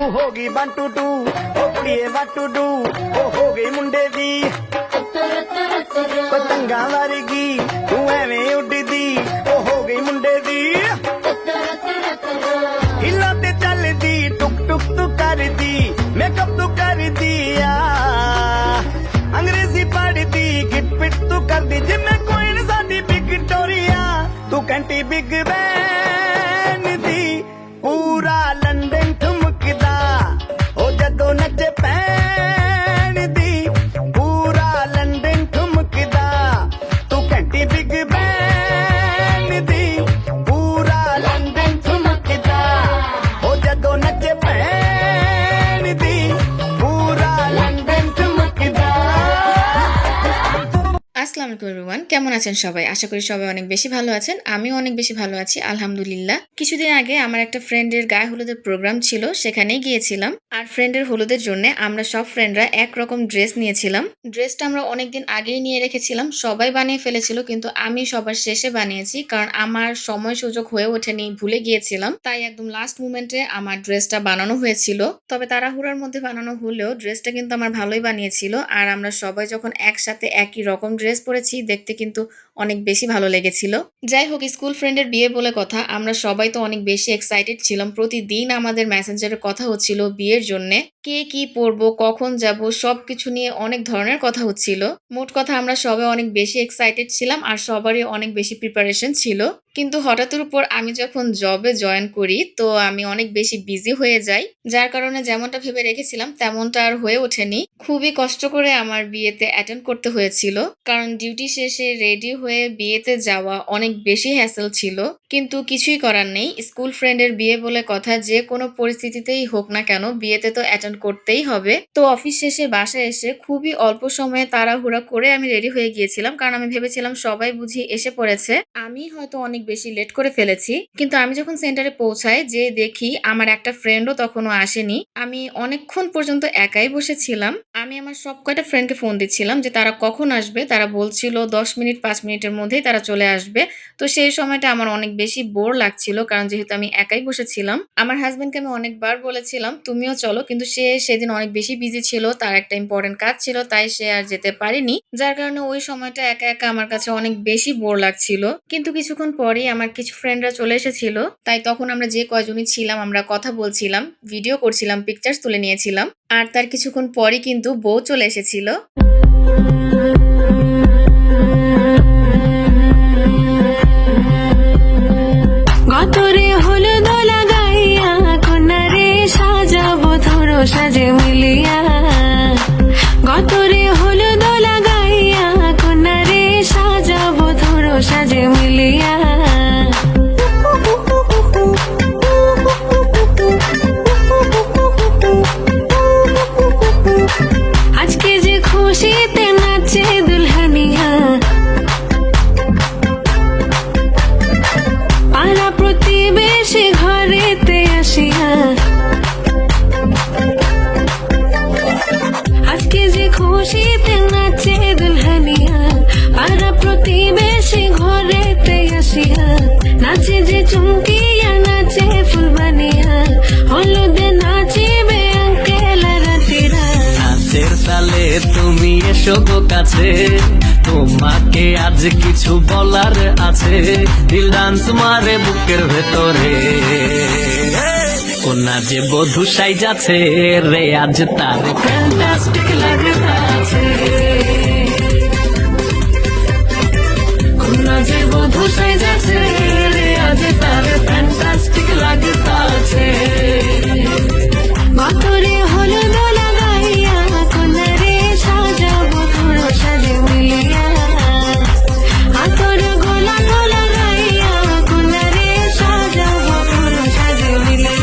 हो गई 1 2 2 ओ कुड़िए 1 2 2 ओ हो गई मुंडे दी पतंगा वर्गी तू एवें उड़दी ओ हो गई मुंडे दी हिला ते चलदी टुक टुक तू करदी मेकअप तू करदी अंग्रेजी पढ़दी गिट पिट तू करदी जिम्मे कोई न साडी विक्टोरिया तू घंटी बिग बैन दी पूरा लंदन ठुमकदा ओ जदों नचे पैन दी पूरा लंदन ठुमकदा तू घंटी बिग बैन दी पूरा लंदन ठुमकदा ओ जदों नचे पैन दी पूरा लंदन ठुमकदा। আসসালামু আলাইকুম এভরিওয়ান, কেমন আছেন সবাই? আশা করি সবাই অনেক বেশি ভালো আছেন। আমিও অনেক বেশি ভালো আছি আলহামদুলিল্লাহ। কিছুদিন আগে আমার একটা ফ্রেন্ডের গায়ে হলুদের প্রোগ্রাম ছিল, সেখানেই গিয়েছিলাম। আর ফ্রেন্ডের হলুদের জন্য আমরা সব ফ্রেন্ডরা একরকম ড্রেস নিয়েছিলাম। ড্রেসটা আমরা অনেকদিন আগেই নিয়ে রেখেছিলাম, সবাই বানিয়ে ফেলেছিল, কিন্তু আমি সবার শেষে বানিয়েছি, কারণ আমার সময় সুযোগ হয়ে ওঠেনি, ভুলে গিয়েছিলাম। তাই একদম লাস্ট মুমেন্টে আমার ড্রেসটা বানানো হয়েছিল। তবে তাড়াহুড়ার মধ্যে বানানো হলেও ড্রেসটা কিন্তু আমার ভালোই বানিয়েছিল। আর আমরা সবাই যখন একসাথে একই রকম ড্রেস পরেছি, দেখতে কিন্তু অনেক বেশি ভালো লেগেছিল। যাই হোক, স্কুল ফ্রেন্ডের বিয়ে বলে কথা, আমরা সবাই তো অনেক বেশি এক্সাইটেড ছিলাম। প্রতিদিন আমাদের মেসেঞ্জারে কথা হচ্ছিল বিয়ের জন্য, কে কি পরবো, কখন যাব, সবকিছু নিয়ে অনেক ধরনের কথা হচ্ছিল। মোট কথা আমরা সবাই অনেক বেশি এক্সাইটেড ছিলাম আর সবারই অনেক বেশি প্রিপারেশন ছিল। কিন্তু হঠাৎের উপর আমি যখন জবে জয়েন করি, তো আমি অনেক বেশি বিজি হয়ে যাই, যার কারণে যেমনটা ভেবে রেখেছিলাম তেমনটা আর হয়ে ওঠেনি। খুবই কষ্ট করে আমার বিয়েতে অ্যাটেন্ড করতে হয়েছিল, কারণ ডিউটি শেষে রেডি হয়ে বিয়েতে যাওয়া অনেক বেশি হ্যাসেল ছিল। কিন্তু কিছুই করার নেই, স্কুল ফ্রেন্ডের বিয়ে বলে কথা, যে কোনো পরিস্থিতিতেই হোক না কেন বিয়েতে তো অ্যাটেন্ড করতেই হবে। তো অফিস শেষে বাসায় এসে খুবই অল্প সময়ে তাড়াহুড়া করে আমি রেডি হয়ে গিয়েছিলাম, কারণ আমি ভেবেছিলাম সবাই বুঝি এসে পড়েছে, আমি হয়তো অনেক বেশি লেট করে ফেলেছি। কিন্তু আমি যখন সেন্টারে পৌঁছাই, যে দেখি আমার একটা ফ্রেন্ডও তখনও আসেনি। আমি অনেকক্ষণ পর্যন্ত একাই বসেছিলাম। আমি আমার সব কয়টা ফ্রেন্ডকে ফোন দিচ্ছিলাম যে তারা কখন আসবে। তারা বলছিল 10 মিনিট 5 মিনিটের মধ্যেই তারা চলে আসবে। তো সেই সময়টা আমার অনেক বেশি বোর লাগছিল, কারণ যেহেতু আমি একাই বসেছিলাম। আমার হাজবেন্ডকে আমি অনেকবার বলেছিলাম তুমিও চলো, কিন্তু সে সেদিন অনেক বেশি বিজি ছিল, তার একটা ইম্পর্টেন্ট কাজ ছিল, তাই সে আর যেতে পারেনি। যার কারণে ওই সময়টা একা একা আমার কাছে অনেক বেশি বোর লাগছিল। কিন্তু কিছুক্ষণ পরেই আমার কিছু ফ্রেন্ডরা চলে এসেছিল, তাই তখন আমরা যে কয়জনই ছিলাম আমরা কথা বলছিলাম, ভিডিও করছিলাম, পিকচার্স তুলে নিয়েছিলাম। আর তার কিছুক্ষণ পরই কিন্তু বউ চলে এসেছিল। গতরে হলুদ লাগাইয়া কন্যারে সাজাবো ধরো সাজে মিলিয়া, গতরে হলুদ লাগাইয়া কন্যারে সাজাবো ধরো সাজে মিলিয়া। আজকে যে খুশিতে নাচে দুলহানিয়া, পাড়া প্রতিবেশী ঘরেতে আসিয়া, আজকে যে খুশিতে নাচে দুলহানিয়া, পাড়া প্রতিবেশী ঘরেতে আসিয়া, নাচে যে চুমকিয়া নাচে ফুলবানিয়া, হলুদে নাচিবে আঙ্কেল রাতিরা। নাচের তালে তুমি এসো গো কাছে, তোমাকে আজ কিছু বলার আছে, দিল ডান্স মারে বুকের ভেতরে, কোনা যে বধূ সাইজাছে রে আজ তার ফ্যান্টাস্টিক লাগতাছে, কোনা যে বধূ সাইজাছে রে আজ তার ফ্যান্টাস্টিক লাগতাছে। গতরে হলুদ লাগাইয়া কন্যারে সাজাবো ধরো সাজে মিলিয়া, হাতর গোলা লাগাইয়া কন্যারে সাজাবো ধরো সাজে মিলিয়া।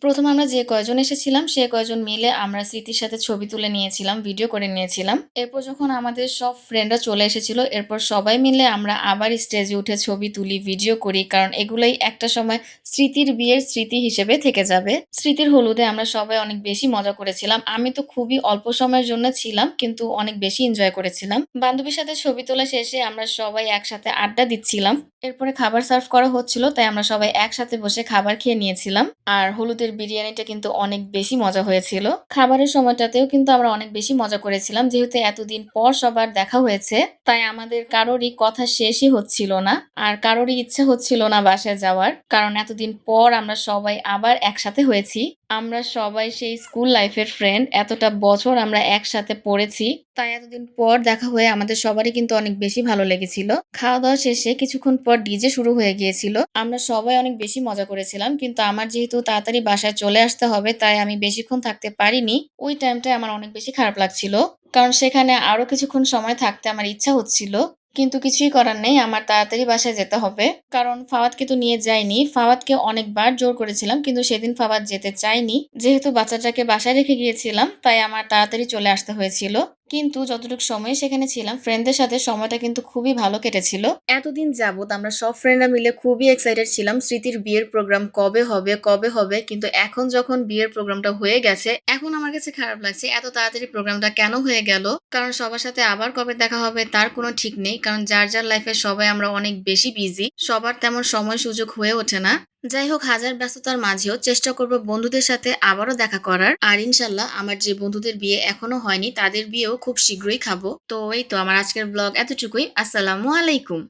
প্রথম আমরা যে কয়জন এসেছিলাম সে কয়জন মিলে আমরা স্মৃতির সাথে ছবি তুলে নিয়েছিলাম, ভিডিও করে নিয়েছিলাম। এরপর যখন আমাদের সব ফ্রেন্ডরা চলে এসেছিল, এরপর সবাই মিলে আমরা আবার স্টেজে উঠে ছবি তুলি, ভিডিও করি, কারণ এগুলাই একটা সময় স্মৃতির বিয়ের স্মৃতি হিসেবে থেকে যাবে। স্মৃতির হলুদে আমরা সবাই অনেক বেশি মজা করেছিলাম। আমি তো খুবই অল্প সময়ের জন্য ছিলাম, কিন্তু অনেক বেশি এনজয় করেছিলাম। বান্ধবীর সাথে ছবি তোলা শেষে আমরা সবাই একসাথে আড্ডা দিচ্ছিলাম। এরপরে খাবার সার্ভ করা হচ্ছিল, তাই আমরা সবাই একসাথে বসে খাবার খেয়ে নিয়েছিলাম। আর হলুদের বিরিয়ানিটা কিন্তু অনেক বেশি মজা হয়েছিল। খাবারের সময়টাতেও কিন্তু আমরা অনেক বেশি মজা করেছিলাম, যেহেতু এতদিন পর সবার দেখা হয়েছে, তাই আমাদের কারোরই কথা শেষই হচ্ছিল না, আর কারোরই ইচ্ছে হচ্ছিল না বাসায় যাওয়ার, কারণ এতদিন পর আমরা সবাই আবার একসাথে হয়েছি। আমরা সবাই সেই স্কুল লাইফের ফ্রেন্ড, এতটা বছর আমরা একসাথে পড়েছি, তাই এতদিন পর দেখা হয়ে আমাদের সবারই কিন্তু অনেক বেশি ভালো লেগেছিল। খাওয়া দাওয়া শেষে কিছুক্ষণ পর ডিজে শুরু হয়ে গিয়েছিল। আমরা সবাই অনেক বেশি মজা করেছিলাম, কিন্তু আমার যেহেতু তাড়াতাড়ি বাসায় চলে আসতে হবে, তাই আমি বেশিক্ষণ থাকতে পারিনি। ওই টাইমটায় আমার অনেক বেশি খারাপ লাগছিল, কারণ সেখানে আরো কিছুক্ষণ সময় থাকতে আমার ইচ্ছা হচ্ছিল, কিন্তু কিছুই করার নেই, আমার তাড়াতাড়ি বাসায় যেতে হবে। কারণ ফাওয়াদকে তো নিয়ে যাইনি, ফাওয়াদকে অনেকবার জোর করেছিলাম, কিন্তু সেদিন ফাওয়াদ যেতে চায়নি। যেহেতু বাচ্চাটাকে বাসায় রেখে গিয়েছিলাম, তাই আমার তাড়াতাড়ি চলে আসতে হয়েছিল। কিন্তু যতটুকু সময় সেখানে ছিলাম ফ্রেন্ডদের সাথে, সময়টা কিন্তু খুবই ভালো কেটেছিল। এতদিন যাবত আমরা সব ফ্রেন্ডরা মিলে খুবই এক্সাইটেড ছিলাম স্মৃতির বিয়ের প্রোগ্রাম কবে হবে কবে হবে, কিন্তু এখন যখন বিয়ের প্রোগ্রামটা হয়ে গেছে, এখন আমার কাছে খারাপ লাগছে এত তাড়াতাড়ি প্রোগ্রামটা কেন হয়ে গেল। কারণ সবার সাথে আবার কবে দেখা হবে তার কোনো ঠিক নেই, কারণ যার যার লাইফে সবাই আমরা অনেক বেশি বিজি, সবার তেমন সময় সুযোগ হয়ে ওঠে না। যাই হোক, হাজার ব্যস্ততার মাঝেও চেষ্টা করব বন্ধুদের সাথে আবারও দেখা করার। আর ইনশাল্লাহ আমার যে বন্ধুদের বিয়ে এখনো হয়নি তাদের বিয়েও খুব শীঘ্রই খাবো। তো এই তো আমার আজকের ব্লগ এতটুকুই। আসসালামু আলাইকুম।